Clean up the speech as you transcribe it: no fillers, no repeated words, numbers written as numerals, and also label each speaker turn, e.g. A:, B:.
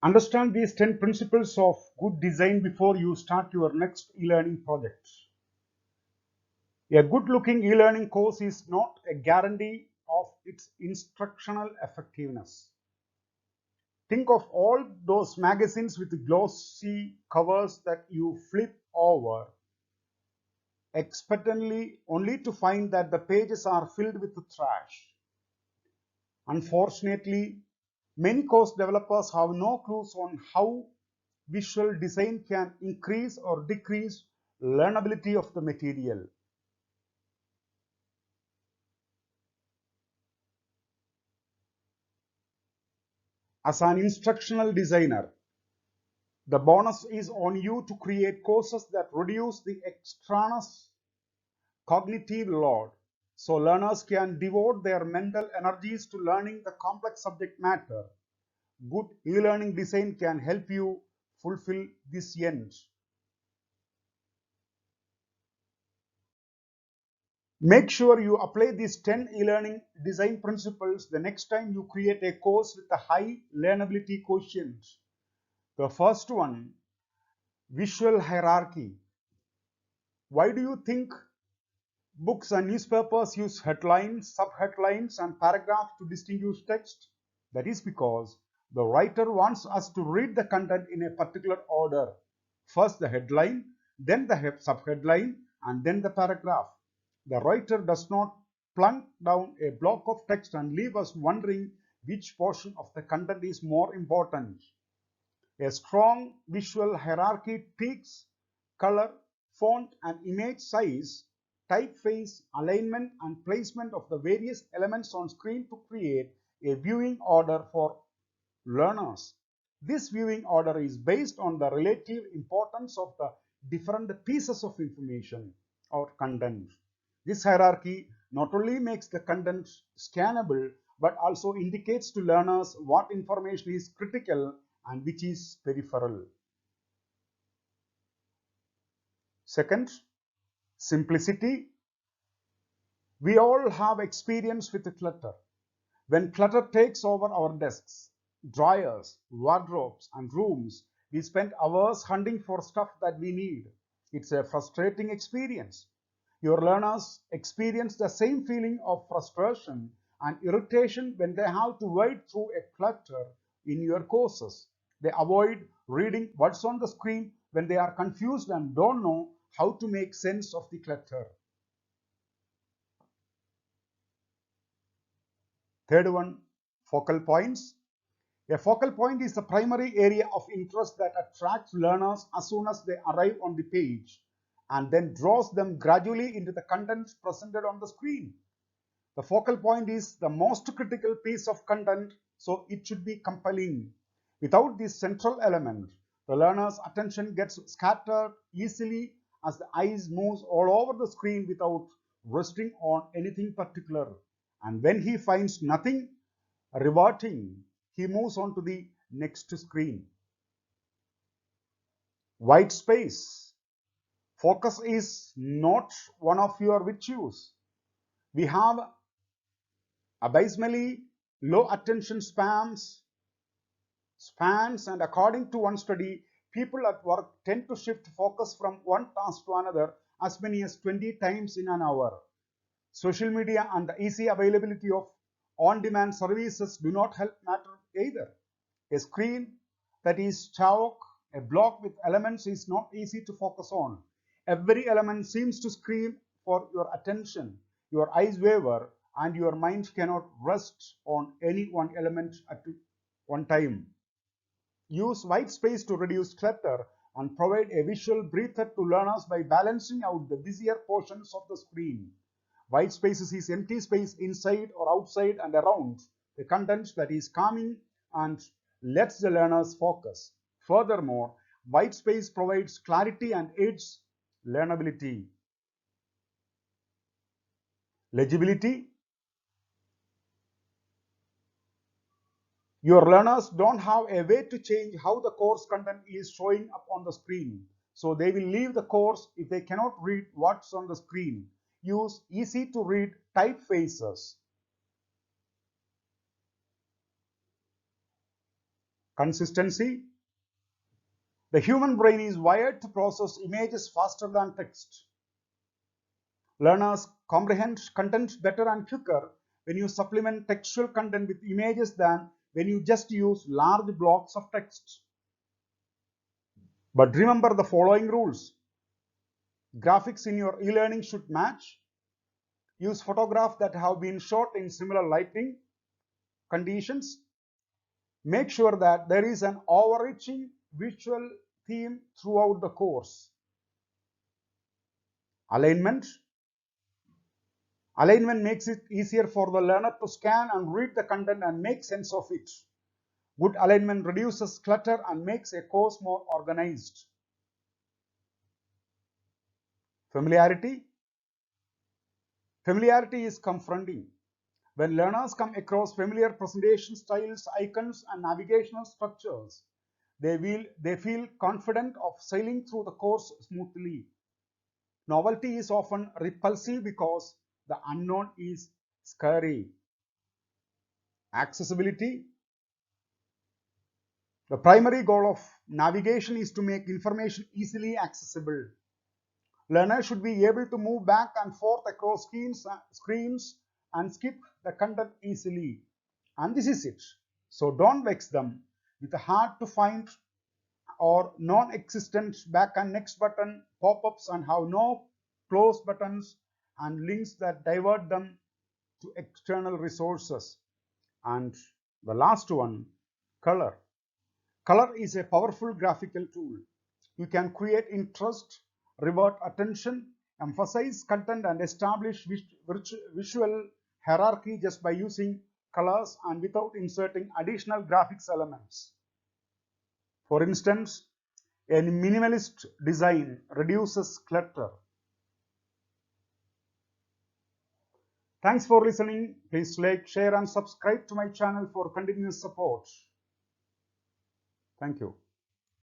A: Understand these 10 principles of good design before you start your next e-learning project. A good-looking e-learning course is not a guarantee of its instructional effectiveness. Think of all those magazines with glossy covers that you flip over expectantly only to find that the pages are filled with trash. Unfortunately, many course developers have no clues on how visual design can increase or decrease learnability of the material. As an instructional designer, the bonus is on you to create courses that reduce the extraneous cognitive load so learners can devote their mental energies to learning the complex subject matter. Good e-learning design can help you fulfill this end. Make sure you apply these 10 e-learning design principles the next time you create a course with a high learnability quotient. The first one, visual hierarchy. Why do you think books and newspapers use headlines, subheadlines, and paragraphs to distinguish text? That is because the writer wants us to read the content in a particular order. First the headline, then the subheadline, and then the paragraph. The writer does not plunk down a block of text and leave us wondering which portion of the content is more important. A strong visual hierarchy tweaks color, font, and image size, typeface, alignment, and placement of the various elements on screen to create a viewing order for learners. This viewing order is based on the relative importance of the different pieces of information or content. This hierarchy not only makes the content scannable but also indicates to learners what information is critical and which is peripheral. Second, simplicity. We all have experience with clutter. When clutter takes over our desks, drawers, wardrobes, and rooms, we spend hours hunting for stuff that we need. It's a frustrating experience. Your learners experience the same feeling of frustration and irritation when they have to wade through a clutter in your courses. They avoid reading what's on the screen when they are confused and don't know how to make sense of the clutter. Third one, focal points. A focal point is the primary area of interest that attracts learners as soon as they arrive on the page and then draws them gradually into the content presented on the screen. The focal point is the most critical piece of content, so it should be compelling. Without this central element, the learner's attention gets scattered easily as the eyes moves all over the screen without resting on anything particular. And when he finds nothing rewarding, he moves on to the next screen. White space. Focus is not one of your virtues. We have abysmally low attention spans, and according to one study, people at work tend to shift focus from one task to another as many as 20 times in an hour. Social media and the easy availability of on-demand services do not help matter either. A screen that is chalk, a block with elements is not easy to focus on. Every element seems to scream for your attention. Your eyes waver and your mind cannot rest on any one element at one time. Use white space to reduce clutter and provide a visual breather to learners by balancing out the busier portions of the screen. White spaces is empty space inside or outside and around the content that is calming and lets the learners focus. Furthermore, white space provides clarity and aids learnability. Legibility. Your learners don't have a way to change how the course content is showing up on the screen. So they will leave the course if they cannot read what's on the screen. Use easy to read typefaces. Consistency. The human brain is wired to process images faster than text. Learners comprehend content better and quicker when you supplement textual content with images than when you just use large blocks of text. But remember the following rules. Graphics in your e-learning should match. Use photographs that have been shot in similar lighting conditions. Make sure that there is an overarching visual theme throughout the course. Alignment. Alignment makes it easier for the learner to scan and read the content and make sense of it. Good alignment reduces clutter and makes a course more organized. Familiarity. Familiarity is confronting. When learners come across familiar presentation styles, icons, and navigational structures, they feel confident of sailing through the course smoothly. Novelty is often repulsive because the unknown is scary. Accessibility. The primary goal of navigation is to make information easily accessible. Learners should be able to move back and forth across screens and skip the content easily. And this is it. So don't vex them with a hard to find or non-existent back and next button pop-ups and have no close buttons and links that divert them to external resources. And the last one, color. Color is a powerful graphical tool. You can create interest, revert attention, emphasize content, and establish visual hierarchy just by using colors and without inserting additional graphics elements. For instance, a minimalist design reduces clutter. Thanks for listening. Please like, share, and subscribe to my channel for continuous support. Thank you.